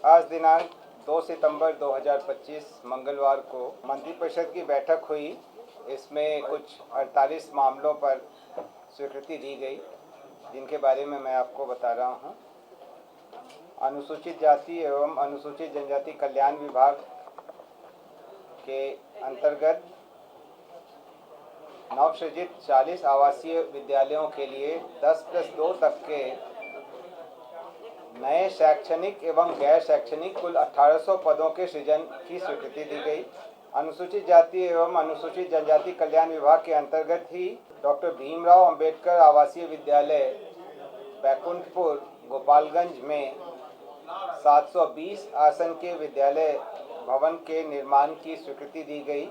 आज दिनांक 2 सितंबर 2025 मंगलवार को मंत्रिपरिषद की बैठक हुई। इसमें कुछ 48 मामलों पर स्वीकृति दी गई, जिनके बारे में मैं आपको बता रहा हूं। अनुसूचित जाति एवं अनुसूचित जनजाति कल्याण विभाग के अंतर्गत नवसृजित 40 आवासीय विद्यालयों के लिए 10+2 तक के नए शैक्षणिक एवं गैर शैक्षणिक कुल 1800 पदों के सृजन की स्वीकृति दी गई। अनुसूचित जाति एवं अनुसूचित जनजाति कल्याण विभाग के अंतर्गत ही डॉक्टर भीमराव अंबेडकर आवासीय विद्यालय बैकुंठपुर गोपालगंज में 720 आसन के विद्यालय भवन के निर्माण की स्वीकृति दी गई,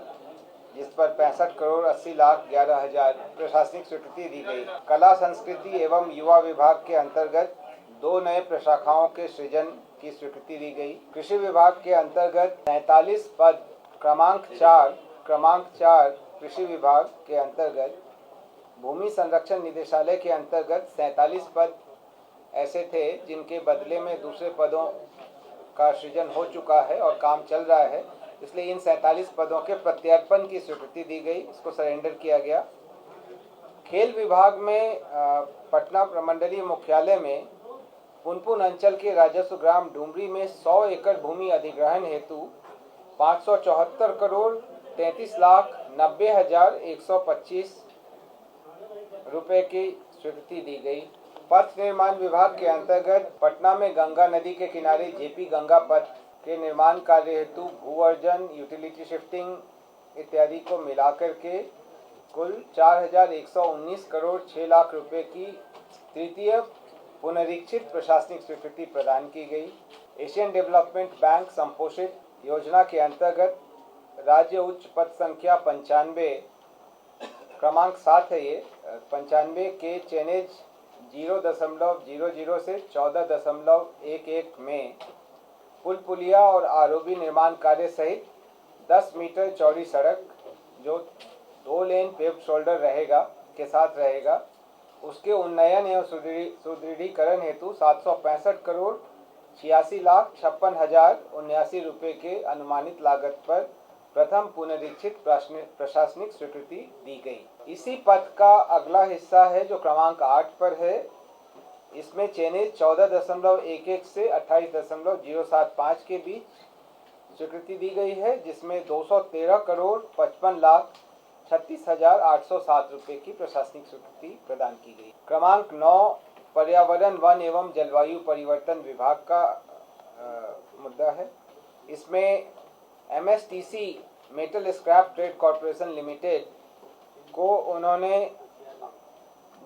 जिस पर 65 करोड़ 80 लाख 11 हजार प्रशासनिक स्वीकृति दी गई। कला संस्कृति एवं युवा विभाग के अंतर्गत 2 नए प्रशाखाओं के सृजन की स्वीकृति दी गई। कृषि विभाग के अंतर्गत 43 पद क्रमांक 4 कृषि विभाग के अंतर्गत भूमि संरक्षण निदेशालय के अंतर्गत 47 पद ऐसे थे जिनके बदले में दूसरे पदों का सृजन हो चुका है और काम चल रहा है, इसलिए इन 47 पदों के प्रत्यर्पण की स्वीकृति दी गई, इसको सरेंडर किया गया। खेल विभाग में पटना प्रमंडलीय मुख्यालय में पुनपुन अंचल के राजस्व ग्राम डुमरी में 100 एकड़ भूमि अधिग्रहण हेतु 574 करोड़ 33 लाख 90 हजार 125 रुपए की स्वीकृति दी गई। पथ निर्माण विभाग के अंतर्गत पटना में गंगा नदी के किनारे जेपी गंगा पथ के निर्माण कार्य हेतु भू-अर्जन, यूटिलिटी शिफ्टिंग इत्यादि को मिलाकर के कुल 4119 करोड़ 6 लाख रुपए की तृतीय पुनरीक्षित प्रशासनिक स्वीकृति प्रदान की गई। एशियन डेवलपमेंट बैंक संपोषित योजना के अंतर्गत राज्य उच्च पथ संख्या 95 क्रमांक 7 है। ये 95 के चेनेज 0.00 से 14.11 में पुल पुलिया और आरओबी निर्माण कार्य सहित 10 मीटर चौड़ी सड़क जो 2 लेन पेव्ड शोल्डर के साथ रहेगा, उसके उन्नयन एवं सुदृढ़ीकरण हेतु 765 करोड़ 86 लाख 56 हजार 79 रुपये के अनुमानित लागत पर प्रथम पुनरीक्षित प्रशासनिक स्वीकृति दी गई। इसी पथ का अगला हिस्सा है जो क्रमांक 8 पर है। इसमें चेनेज 14.11 से 28.075 के बीच स्वीकृति दी गई है, जिसमें 213 करोड़ 55 लाख 36,807 रुपये की प्रशासनिक स्वीकृति प्रदान की गई। क्रमांक 9 पर्यावरण, वन एवं जलवायु परिवर्तन विभाग का मुद्दा है। इसमें MSTC metal scrap trade corporation limited को उन्होंने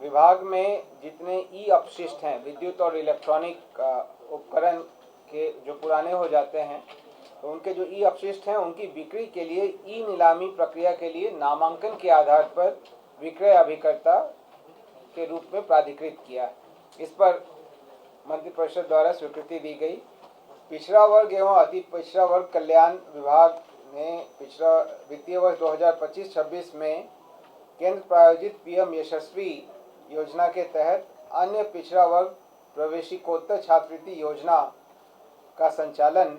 विभाग में जितने ई अपशिष्ट हैं, विद्युत और इलेक्ट्रॉनिक उपकरण के जो पुराने हो जाते हैं, तो उनके जो ई अपशिष्ट हैं उनकी बिक्री के लिए ई नीलामी प्रक्रिया के लिए नामांकन के आधार पर विक्रय अभिकर्ता के रूप में प्राधिकृत किया। इस पर मंत्रिपरिषद द्वारा स्वीकृति दी गई। पिछड़ा वर्ग एवं अति पिछड़ा वर्ग कल्याण विभाग ने पिछड़ा वित्तीय वर्ष 2025-26 में केंद्र प्रायोजित पीएम यशस्वी योजना के तहत अन्य पिछड़ा वर्ग प्रवेशिकोत्तर छात्रवृत्ति योजना का संचालन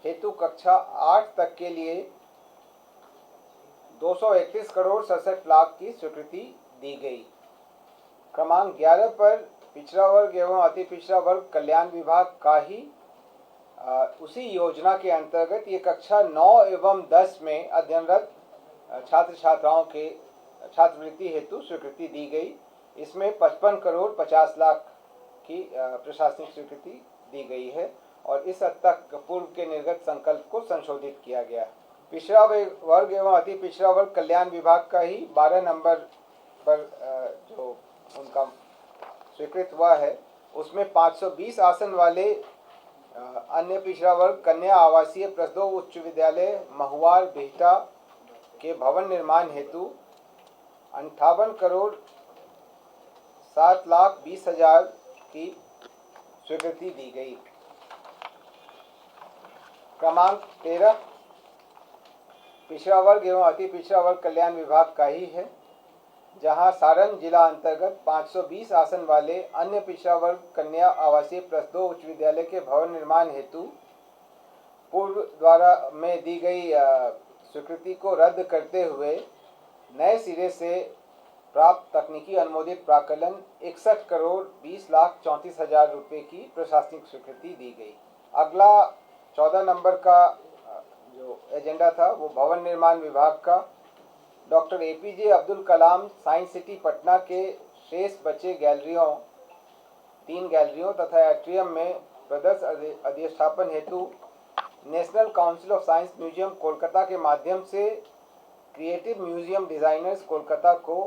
हेतु कक्षा 8 तक के लिए 231 करोड़ 67 लाख की स्वीकृति दी गई। क्रमांक 11 पर पिछड़ा वर्ग एवं अति पिछड़ा वर्ग कल्याण विभाग का ही उसी योजना के अंतर्गत ये कक्षा 9 एवं 10 में अध्ययनरत छात्र छात्राओं के छात्रवृत्ति हेतु स्वीकृति दी गई। इसमें 55 करोड़ 50 लाख की प्रशासनिक स्वीकृति दी गई है और इस हद तक पूर्व के निर्गत संकल्प को संशोधित किया गया। पिछड़ा वर्ग एवं अति पिछड़ा वर्ग कल्याण विभाग का ही 12 नंबर पर जो उनका स्वीकृत हुआ है, उसमें 520 आसन वाले अन्य पिछड़ा वर्ग कन्या आवासीय +2 उच्च विद्यालय महुआर बिहटा के भवन निर्माण हेतु 58 करोड़ 7 लाख 20 हजार की स्वीकृति दी गई। क्रमांक 13 पिछड़ा वर्ग एवं अति पिछड़ा वर्ग कल्याण विभाग का ही है। जहां सारण जिला अंतर्गत 520 आसन वाले अन्य पिछड़ा वर्ग कन्या आवासीय प्लस 2 उच्च विद्यालय के भवन निर्माण हेतु पूर्व द्वारा में दी गई स्वीकृति को रद्द करते हुए नए सिरे से प्राप्त तकनीकी अनुमोदित प्राकलन 61 करोड़ 20 लाख 34 हजार रुपये की प्रशासनिक स्वीकृति दी गई। अगला 14 नंबर का जो एजेंडा था वो भवन निर्माण विभाग का doctor APJ Abdul Kalam science city Patna के शेष बचे गैलरियों 3 गैलरियों तथा एट्रियम में प्रदर्शन अधिष्ठापन हेतु national council of science museum Kolkata के माध्यम से क्रिएटिव म्यूजियम डिजाइनर्स कोलकाता को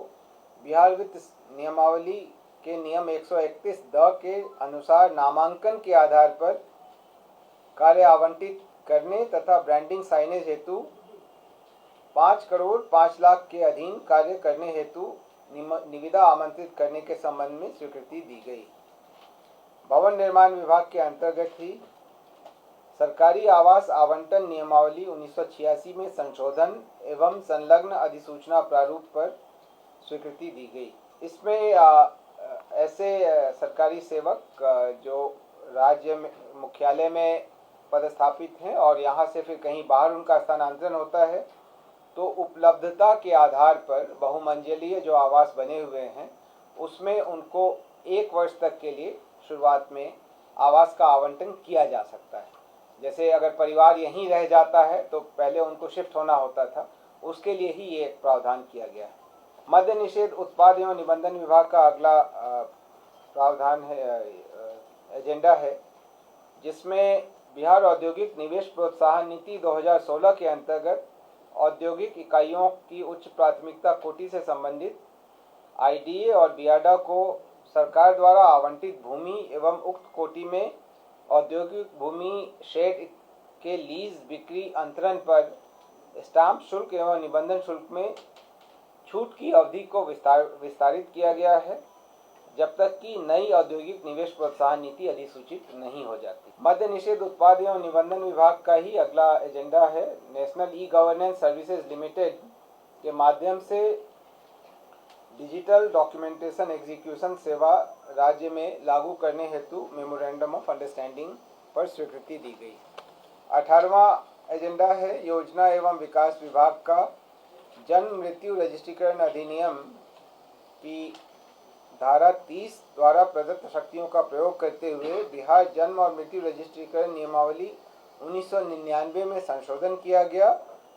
बिहार वित्त नियमावली के नियम 131 द के अनुसार नामांकन के आधार पर कार्य आवंटित करने तथा ब्रांडिंग साइनेज हेतु 5 करोड़ 5 लाख के अधीन कार्य करने हेतु निविदा आमंत्रित करने के संबंध में स्वीकृति दी गई। भवन निर्माण विभाग के अंतर्गत ही सरकारी आवास आवंटन नियमावली 1986 में संशोधन एवं संलग्न अधिसूचना प्रारूप पर स्वीकृति दी गई। इसमें ऐसे सरकारी सेवक जो राज्य में मुख्यालय में पदस्थापित हैं और यहाँ से फिर कहीं बाहर उनका स्थानांतरण होता है तो उपलब्धता के आधार पर बहुमंजिलीय जो आवास बने हुए हैं उसमें उनको 1 वर्ष तक के लिए शुरुआत में आवास का आवंटन किया जा सकता है। जैसे अगर परिवार यहीं रह जाता है तो पहले उनको शिफ्ट होना होता था, उसके लिए ही ये एक प्रावधान किया गया है। मद्य निषेध उत्पाद एवं निबंधन विभाग का अगला प्रावधान है एजेंडा है जिसमें बिहार औद्योगिक निवेश प्रोत्साहन नीति 2016 के अंतर्गत औद्योगिक इकाइयों की उच्च प्राथमिकता कोटि से संबंधित IDA और बियाडा को सरकार द्वारा आवंटित भूमि एवं उक्त कोटि में औद्योगिक भूमि शेड के लीज बिक्री अंतरण पर स्टाम्प शुल्क एवं निबंधन शुल्क में छूट की अवधि को विस्तारित किया गया है जब तक कि नई औद्योगिक निवेश प्रोत्साहन नीति अधिसूचित नहीं हो जाती। मद्य निषेध उत्पाद एवं निबंधन विभाग का ही अगला एजेंडा है नेशनल ई-गवर्नेंस सर्विसेज लिमिटेड के माध्यम से डिजिटल डॉक्यूमेंटेशन एग्जीक्यूशन सेवा राज्य में लागू करने हेतु मेमोरेंडम ऑफ अंडरस्टैंडिंग पर स्वीकृति दी गई। 18वां एजेंडा है योजना एवं विकास विभाग का जन्म मृत्यु रजिस्ट्रीकरण अधिनियम की धारा 30 द्वारा प्रदत्त शक्तियों का प्रयोग करते हुए बिहार जन्म और मृत्यु रजिस्ट्रीकरण नियमावली 1999 में संशोधन किया गया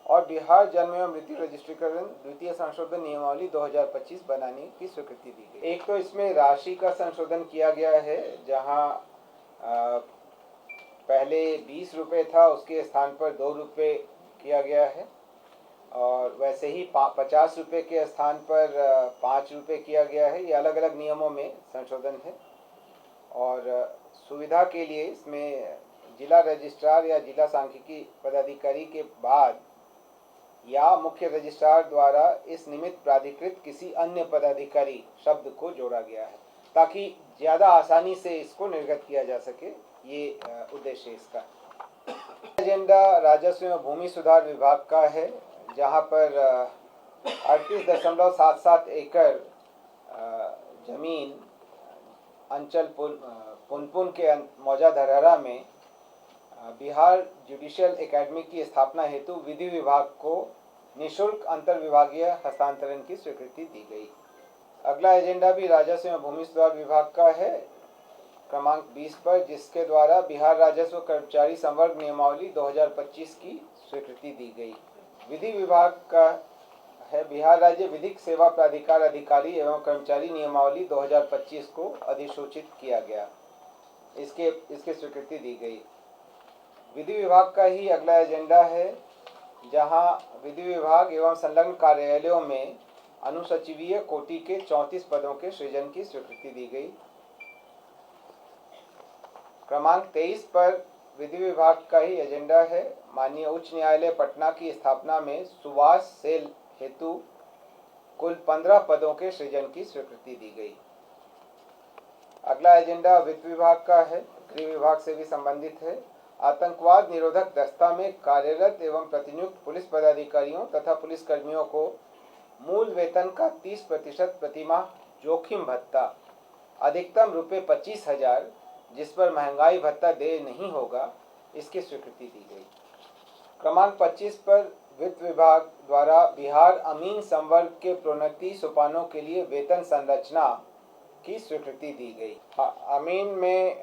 और बिहार जन्म एवं मृत्यु रजिस्ट्रीकरण द्वितीय संशोधन नियमावली 2025 बनाने की स्वीकृति दी गई। एक तो इसमें राशि का संशोधन किया गया है जहां पहले 20 रुपये था उसके स्थान पर 2 रुपये किया गया है और वैसे ही 50 रुपये के स्थान पर 5 रुपये किया गया है। ये अलग अलग नियमों में संशोधन है और सुविधा के लिए इसमें जिला रजिस्ट्रार या जिला सांख्यिकी पदाधिकारी के बाद या मुख्य रजिस्ट्रार द्वारा इस निमित्त प्राधिकृत किसी अन्य पदाधिकारी शब्द को जोड़ा गया है ताकि ज़्यादा आसानी से इसको निर्गत किया जा सके, ये उद्देश्य इसका। एजेंडा राजस्व एवं भूमि सुधार विभाग का है जहां पर 38.77 एकड़ जमीन अंचल पुनपुन के मौजा धरहरा में बिहार जुडिशियल एकेडमी की स्थापना हेतु विधि विभाग को निःशुल्क अंतर विभागीय हस्तांतरण की स्वीकृति दी गई। अगला एजेंडा भी राजस्व एवं भूमि सुधार विभाग का है क्रमांक 20 पर जिसके द्वारा बिहार राजस्व कर्मचारी संवर्ग नियमावली 2025 की स्वीकृति दी गई। विधि विभाग का है बिहार राज्य विधिक सेवा प्राधिकार अधिकारी एवं कर्मचारी नियमावली 2025 को अधिसूचित किया गया, इसके स्वीकृति दी गई। विधि विभाग का ही अगला एजेंडा है जहां विधि विभाग एवं संलग्न कार्यालयों में अनुसचिवीय कोटि के 34 पदों के सृजन की स्वीकृति दी गई। क्रमांक 23 पर विधि विभाग का ही एजेंडा है माननीय उच्च न्यायालय पटना की स्थापना में सुवास सेल हेतु कुल 15 पदों के सृजन की स्वीकृति दी गई। अगला एजेंडा वित्त विभाग का है, गृह विभाग से भी संबंधित है। आतंकवाद निरोधक दस्ता में कार्यरत एवं प्रतिनियुक्त पुलिस पदाधिकारियों तथा पुलिस कर्मियों को मूल वेतन का 30% प्रतिमाह जोखिम भत्ता अधिकतम ₹25,000, जिस पर महंगाई भत्ता देय नहीं होगा, इसकी स्वीकृति दी गई। क्रमांक 25 पर वित्त विभाग द्वारा बिहार अमीन संवर्ग के प्रोन्नति सोपानों के लिए वेतन संरचना की स्वीकृति दी गई। अमीन में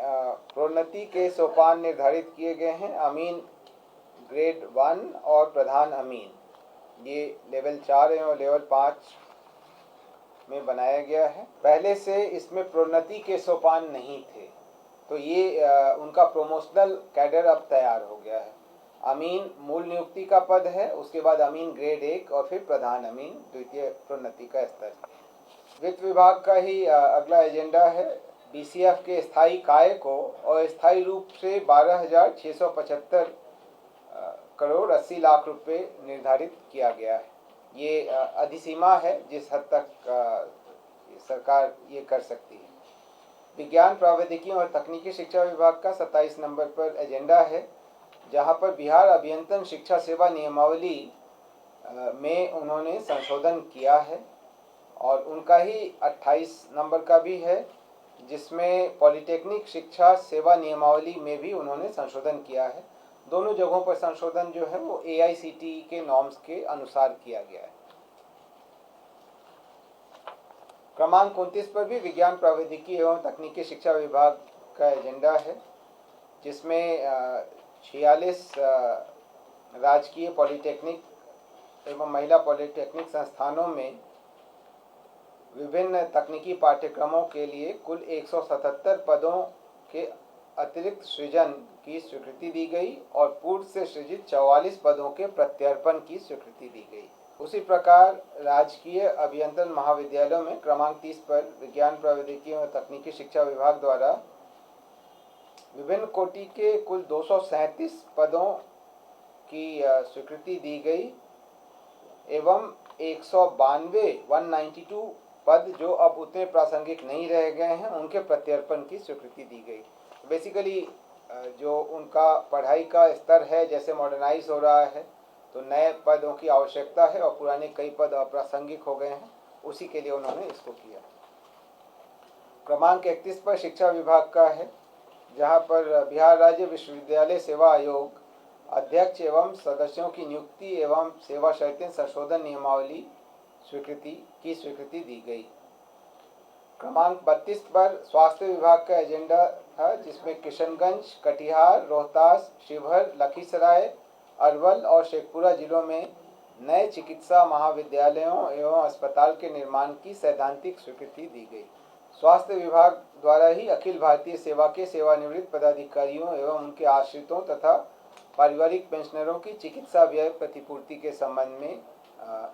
प्रोन्नति के सोपान निर्धारित किए गए हैं। अमीन ग्रेड 1 और प्रधान अमीन, ये लेवल 4 है और लेवल 5 में बनाया गया है। पहले से इसमें प्रोन्नति के सोपान नहीं थे, तो ये उनका प्रोमोशनल कैडर अब तैयार हो गया है। अमीन मूल नियुक्ति का पद है, उसके बाद अमीन ग्रेड 1 और फिर प्रधान अमीन द्वितीय प्रोन्नति का स्तर। वित्त विभाग का ही अगला एजेंडा है। बीसीएफ के स्थायी काय को अस्थायी रूप से 12,675 करोड़ 80 लाख रुपए निर्धारित किया गया है। ये अधिसीमा है जिस हद तक सरकार ये कर सकती है। विज्ञान प्रौद्योगिकी और तकनीकी शिक्षा विभाग का 27 नंबर पर एजेंडा है, जहां पर बिहार अभियंत्रण शिक्षा सेवा नियमावली में उन्होंने संशोधन किया है, और उनका ही 28 नंबर का भी है, जिसमें पॉलिटेक्निक शिक्षा सेवा नियमावली में भी उन्होंने संशोधन किया है। दोनों जगहों पर संशोधन जो है वो AICTE के नॉर्म्स के अनुसार किया गया है। क्रमांक 29 पर भी विज्ञान प्रौद्योगिकी एवं तकनीकी शिक्षा विभाग का एजेंडा है, जिसमें 46 राजकीय पॉलिटेक्निक एवं महिला पॉलिटेक्निक संस्थानों में विभिन्न तकनीकी पाठ्यक्रमों के लिए कुल 177 पदों के अतिरिक्त सृजन की स्वीकृति दी गई और पूर्व से सृजित 44 पदों के प्रत्यर्पण की स्वीकृति दी गई। उसी प्रकार राजकीय अभियंत्रण महाविद्यालयों में क्रमांक 30 पर विज्ञान प्रौद्योगिकी और तकनीकी शिक्षा विभाग द्वारा विभिन्न कोटि के कुल 237 पदों की स्वीकृति दी गई एवं 192 पद जो अब उतने प्रासंगिक नहीं रह गए हैं, उनके प्रत्यर्पण की स्वीकृति दी गई। बेसिकली जो उनका पढ़ाई का स्तर है जैसे मॉडर्नाइज हो रहा है, तो नए पदों की आवश्यकता है और पुराने कई पद अप्रासंगिक हो गए हैं, उसी के लिए उन्होंने इसको किया। क्रमांक 31 पर शिक्षा विभाग का है, जहां पर बिहार राज्य विश्वविद्यालय सेवा आयोग अध्यक्ष एवं सदस्यों की नियुक्ति एवं सेवा शर्तें संशोधन नियमावली स्वीकृति दी गई। क्रमांक 32 पर स्वास्थ्य विभाग का एजेंडा था, जिसमें किशनगंज, कटिहार, रोहतास, शिवहर, लखीसराय, अरवल और शेखपुरा जिलों में नए चिकित्सा महाविद्यालयों एवं अस्पताल के निर्माण की सैद्धांतिक स्वीकृति दी गई। स्वास्थ्य विभाग द्वारा ही अखिल भारतीय सेवा के सेवानिवृत्त पदाधिकारियों एवं उनके आश्रितों तथा पारिवारिक पेंशनरों की चिकित्सा व्यय प्रतिपूर्ति के संबंध में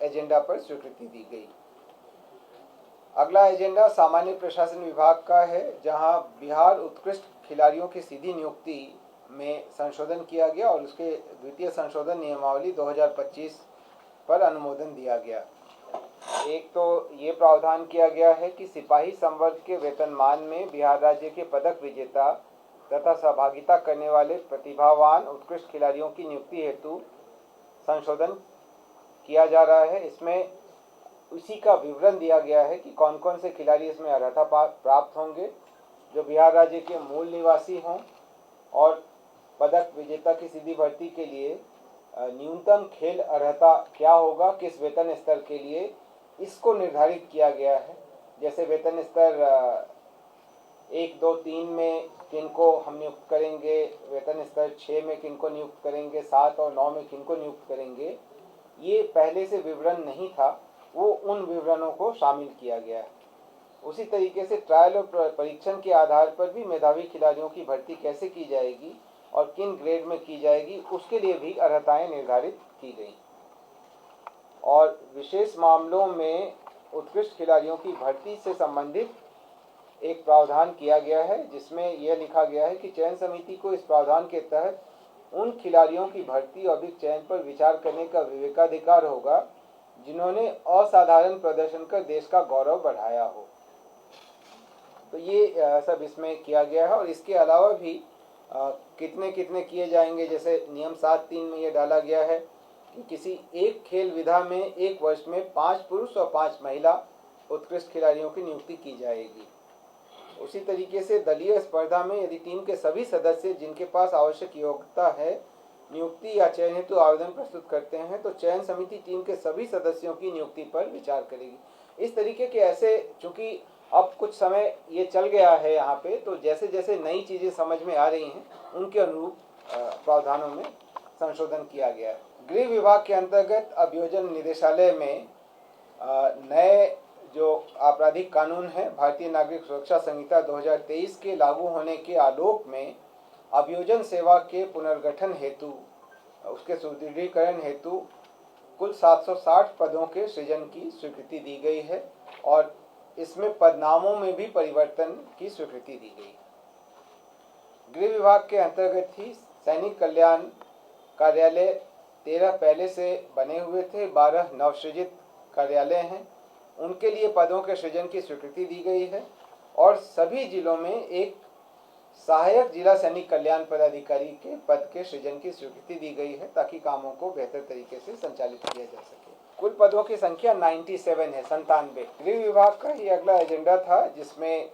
एजेंडा पर स्वीकृति दी गई। अगला एजेंडा सामान्य प्रशासन विभाग का है, जहां बिहार उत्कृष्ट खिलाड़ियों की सीधी नियुक्ति में संशोधन किया गया और उसके द्वितीय संशोधन नियमावली 2025 पर अनुमोदन दिया गया। एक तो ये प्रावधान किया गया है कि सिपाही संवर्ग के वेतनमान में बिहार राज्य के पदक विजेता तथा सहभागिता करने वाले प्रतिभावान उत्कृष्ट खिलाड़ियों की नियुक्ति हेतु संशोधन किया जा रहा है। इसमें उसी का विवरण दिया गया है कि कौन कौन से खिलाड़ी इसमें अर्हता प्राप्त होंगे, जो बिहार राज्य के मूल निवासी हों, और पदक विजेता की सीधी भर्ती के लिए न्यूनतम खेल अर्हता क्या होगा, किस वेतन स्तर के लिए, इसको निर्धारित किया गया है। जैसे वेतन स्तर 1, 2, 3 में किनको हम नियुक्त करेंगे, वेतन स्तर 6 में किनको नियुक्त करेंगे, 7 और 9 में किनको नियुक्त करेंगे, ये पहले से विवरण नहीं था, वो उन विवरणों को शामिल किया गया है। उसी तरीके से ट्रायल और परीक्षण के आधार पर भी मेधावी खिलाड़ियों की भर्ती कैसे की जाएगी और किन ग्रेड में की जाएगी, उसके लिए भी अर्हताएं निर्धारित की गई। और विशेष मामलों में उत्कृष्ट खिलाड़ियों की भर्ती से संबंधित एक प्रावधान किया गया है, जिसमें यह लिखा गया है कि चयन समिति को इस प्रावधान के तहत उन खिलाड़ियों की भर्ती और चयन पर विचार करने का विवेकाधिकार होगा जिन्होंने असाधारण प्रदर्शन कर देश का गौरव बढ़ाया हो। तो ये सब इसमें किया गया है। और इसके अलावा भी कितने कितने किए जाएंगे, जैसे नियम 7(3) में ये डाला गया है कि किसी एक खेल विधा में एक वर्ष में 5 पुरुष और 5 महिला उत्कृष्ट खिलाड़ियों की नियुक्ति की जाएगी। उसी तरीके से दलीय स्पर्धा में यदि टीम के सभी सदस्य जिनके पास आवश्यक योग्यता है नियुक्ति या चयन हेतु आवेदन प्रस्तुत करते हैं तो चयन समिति टीम के सभी सदस्यों की नियुक्ति पर विचार करेगी। इस तरीके के ऐसे, चूंकि अब कुछ समय ये चल गया है यहाँ पे, तो जैसे जैसे नई चीज़ें समझ में आ रही हैं उनके अनुरूप प्रावधानों में संशोधन किया गया है। गृह विभाग के अंतर्गत अभियोजन निदेशालय में नए जो आपराधिक कानून है भारतीय नागरिक सुरक्षा संहिता 2023 के लागू होने के आलोक में अभियोजन सेवा के पुनर्गठन हेतु, उसके सुदृढ़ीकरण हेतु कुल 760 पदों के सृजन की स्वीकृति दी गई है और इसमें पदनामों में भी परिवर्तन की स्वीकृति दी गई। गृह विभाग के अंतर्गत ही सैनिक कल्याण कार्यालय 13 पहले से बने हुए थे, 12 नवसृजित कार्यालय हैं, उनके लिए पदों के सृजन की स्वीकृति दी गई है और सभी जिलों में एक सहायक जिला सैनिक कल्याण पदाधिकारी के पद के सृजन की स्वीकृति दी गई है ताकि कामों को बेहतर तरीके से संचालित किया जा सके। कुल पदों की संख्या 97 है, 97। गृह विभाग का ही अगला एजेंडा था जिसमें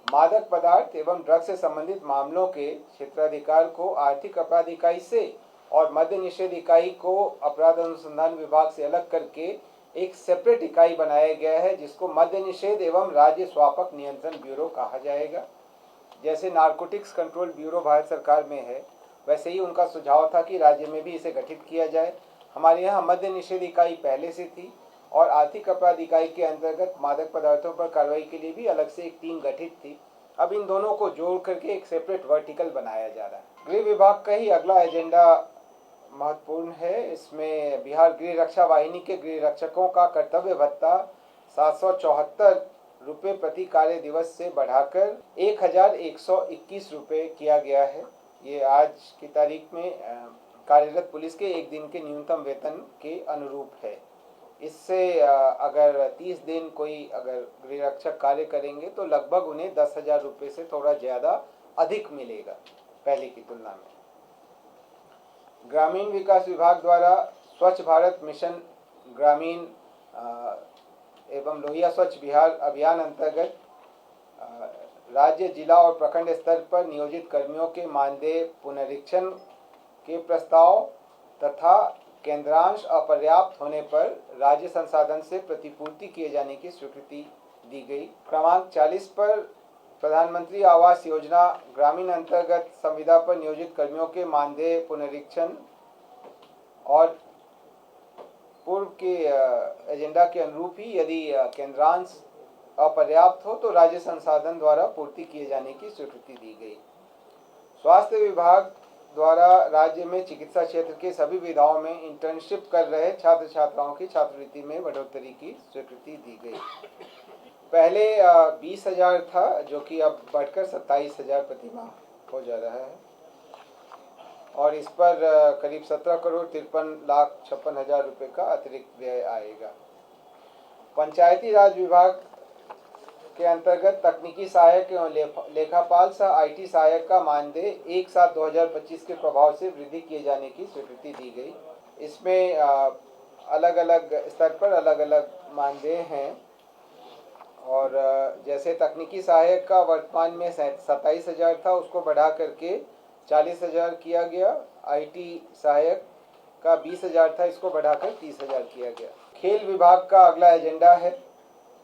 मादक पदार्थ एवं ड्रग्स से संबंधित मामलों के क्षेत्राधिकार को आर्थिक अपराध इकाई से और मद्य निषेध इकाई को अपराध अनुसंधान विभाग से अलग करके एक सेपरेट इकाई बनाया गया है जिसको मद्य निषेध एवं राज्य स्वापक नियंत्रण ब्यूरो कहा जाएगा। जैसे नारकोटिक्स कंट्रोल ब्यूरो भारत सरकार में है, वैसे ही उनका सुझाव था कि राज्य में भी इसे गठित किया जाए। हमारे यहाँ मद्य निषेध इकाई पहले से थी और आर्थिक अपराध इकाई के अंतर्गत मादक पदार्थों पर कार्रवाई के लिए भी अलग से एक टीम गठित थी। अब इन दोनों को जोड़ करके एक सेपरेट वर्टिकल बनाया जा रहा है। गृह विभाग का ही अगला एजेंडा महत्वपूर्ण है। इसमें बिहार गृह रक्षा वाहिनी के गृह रक्षकों का कर्तव्य भत्ता 774 रुपये प्रति कार्य दिवस से बढ़ाकर 1121 रुपये किया गया है। ये आज की तारीख में कार्यरत पुलिस के एक दिन के न्यूनतम वेतन के अनुरूप है। इससे अगर 30 दिन कोई अगर गृह रक्षक कार्य करेंगे तो लगभग उन्हें 10,000 रुपये से थोड़ा ज़्यादा अधिक मिलेगा पहले की तुलना में। ग्रामीण विकास विभाग द्वारा स्वच्छ भारत मिशन ग्रामीण एवं लोहिया स्वच्छ बिहार अभियान अंतर्गत राज्य, जिला और प्रखंड स्तर पर नियोजित कर्मियों के मानदेय पुनरीक्षण के प्रस्ताव तथा केंद्रांश अपर्याप्त होने पर राज्य संसाधन से प्रतिपूर्ति किए जाने की स्वीकृति दी गई। क्रमांक 40 पर प्रधानमंत्री आवास योजना ग्रामीण अंतर्गत संविदा पर नियोजित कर्मियों के मानदेय पुनरीक्षण और पूर्व के एजेंडा के अनुरूप ही यदि केंद्रांश अपर्याप्त हो तो राज्य संसाधन द्वारा पूर्ति किए जाने की स्वीकृति दी गई। स्वास्थ्य विभाग द्वारा राज्य में चिकित्सा क्षेत्र के सभी विधाओं में इंटर्नशिप कर रहे छात्र छात्राओं की छात्रवृत्ति में बढ़ोतरी की स्वीकृति दी गई। पहले 20,000 था जो कि अब बढ़कर 27,000 प्रति माह हो जा रहा है और इस पर करीब 17,53,56,000 रुपये का अतिरिक्त व्यय आएगा। पंचायती राज विभाग के अंतर्गत तकनीकी सहायक एवं लेखापाल सह IT सहायक का मानदेय 1/7/2025 के प्रभाव से वृद्धि किए जाने की स्वीकृति दी गई। इसमें अलग अलग स्तर पर अलग अलग मानदेय हैं और जैसे तकनीकी सहायक का वर्तमान में 27,000 था, उसको बढ़ा करके 40,000 किया गया। IT सहायक का 20,000 था, इसको बढ़ाकर 30,000 किया गया। खेल विभाग का अगला एजेंडा है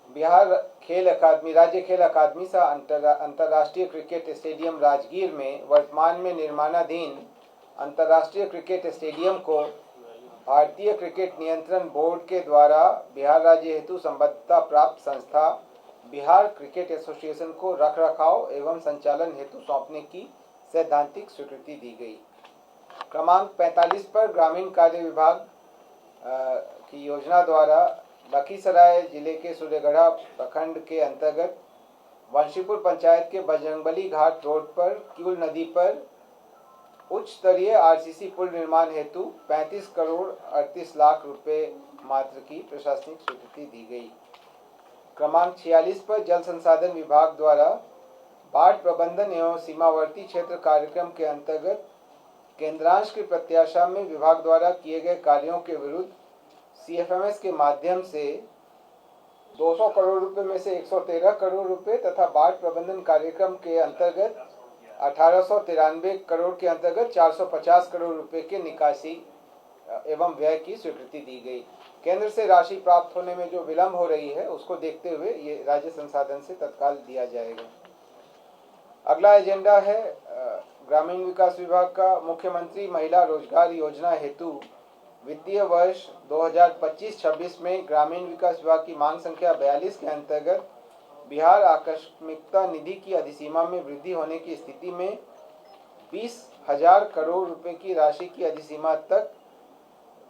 बिहार खेल अकादमी, राज्य खेल अकादमी सह अंतर्राष्ट्रीय क्रिकेट स्टेडियम राजगीर में वर्तमान में निर्माणाधीन अंतर्राष्ट्रीय क्रिकेट स्टेडियम को भारतीय क्रिकेट नियंत्रण बोर्ड के द्वारा बिहार राज्य हेतु संबद्धता प्राप्त संस्था बिहार क्रिकेट एसोसिएशन को रखरखाव एवं संचालन हेतु सौंपने की सैद्धांतिक स्वीकृति दी गई। क्रमांक 45 पर ग्रामीण कार्य विभाग की योजना द्वारा लखीसराय जिले के सूर्यगढ़ा प्रखंड के अंतर्गत वंशीपुर पंचायत के बजरंगबली घाट रोड पर क्यूल नदी पर उच्च स्तरीय RCC पुल निर्माण हेतु 35 करोड़ 38 लाख रुपए मात्र की प्रशासनिक स्वीकृति दी गई। क्रमांक 46 पर जल संसाधन विभाग द्वारा बाढ़ प्रबंधन एवं सीमावर्ती क्षेत्र कार्यक्रम के अंतर्गत केंद्रांश की प्रत्याशा में विभाग द्वारा किए गए कार्यों के विरुद्ध CFMS के माध्यम से 200 करोड़ रुपए में से 113 करोड़ रुपए तथा बाढ़ प्रबंधन कार्यक्रम के अंतर्गत 1893 करोड़ के अंतर्गत 450 करोड़ रुपए के निकासी एवं व्यय की स्वीकृति दी गई। केंद्र से राशि प्राप्त होने में जो विलंब हो रही है उसको देखते हुए ये राज्य संसाधन से तत्काल दिया जाएगा। अगला एजेंडा है ग्रामीण विकास विभाग का मुख्यमंत्री महिला रोजगार योजना हेतु वित्तीय वर्ष 2025-26 में ग्रामीण विकास विभाग की मांग संख्या 42 के अंतर्गत बिहार आकस्मिकता निधि की अधिसीमा में वृद्धि होने की स्थिति में 20,000 करोड़ रुपए की राशि की अधिसीमा तक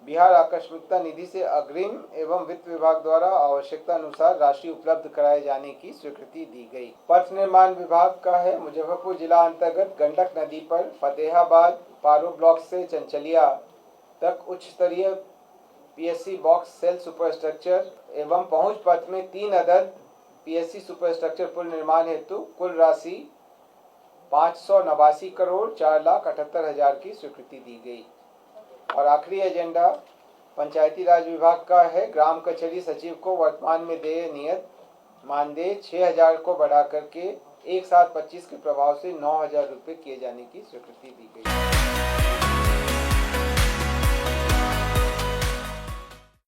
बिहार आकस्मिकता निधि से अग्रिम एवं वित्त विभाग द्वारा आवश्यकता अनुसार राशि उपलब्ध कराए जाने की स्वीकृति दी गई। पथ निर्माण विभाग का है मुजफ्फरपुर जिला अंतर्गत गंडक नदी पर फतेहाबाद पारो ब्लॉक से चंचलिया तक उच्च स्तरीय PSC बॉक्स सेल सुपरस्ट्रक्चर एवं पहुंच पथ में 3 अदद PSC सुपरस्ट्रक्चर पुल निर्माण हेतु कुल राशि 589 करोड़ 4,78,000 की स्वीकृति दी गई। और आखिरी एजेंडा पंचायती राज विभाग का है। ग्राम कचहरी सचिव को वर्तमान में देय नियत मानदेय 6,000 को बढ़ा करके 1/7/25 के प्रभाव से 9,000 रुपये किए जाने की स्वीकृति दी गई।